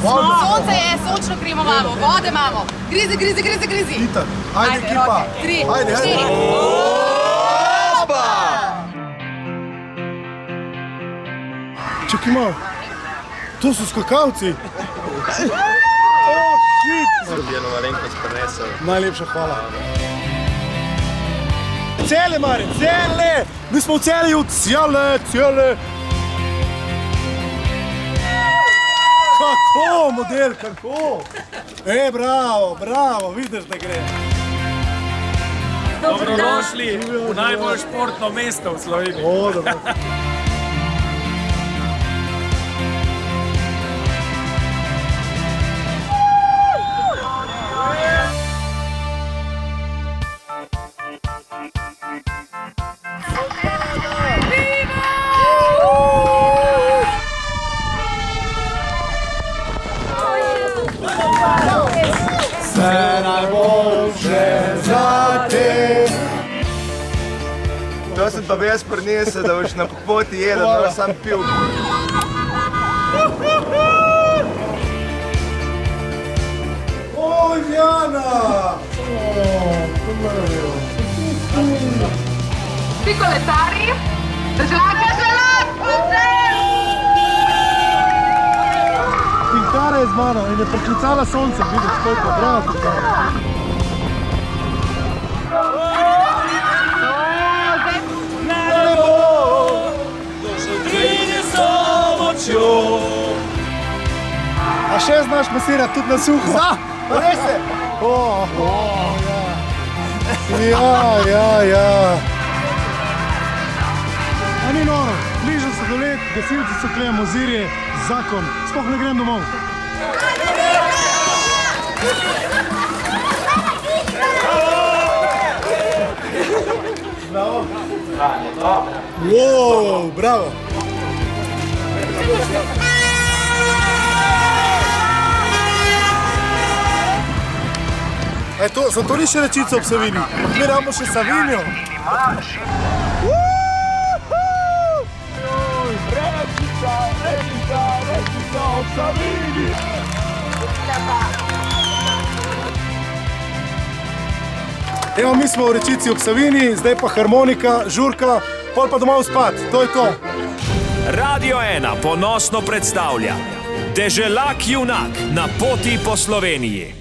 Sonce je, sončno kremo imamo, vode imamo. Grizi. Itak. Ajde, ekipa. 3, Ajde. 4. Čakaj malo. To so skakalci. Srbijano malenkost prenesel. Najlepša hvala. Cele, Mare, cele! Mi smo v Celju, cele! Kako, model, kako? Bravo, vidiš, da gre. Dobrodošli v najbolj športno mesto v Sloveniji. Dobro. Vse najboljše za te. To sem pa jaz prinesel, da boš na poti jedel, da boš sam pil. Oj, Jana! Vsi kolesarji, državljake Tinkara je z mano in je preklicala sonce, vidiš, koliko, bravo Tinkara. A še znaš masirati tudi na suho? Res je! Ja. A ni noro, bliža se do let, gasilci so klejem ozirje, zakon, sploh ne grem domov. Wow, bravo. Za to ni še rečica ob Savini. Mi imamo še Savinjo. Rečica ob Savini. Evo, mi smo v rečici ob Savini, zdaj pa harmonika, žurka, pol pa domov spat. To je to. Radio 1 ponosno predstavlja Deželak junak na poti po Sloveniji.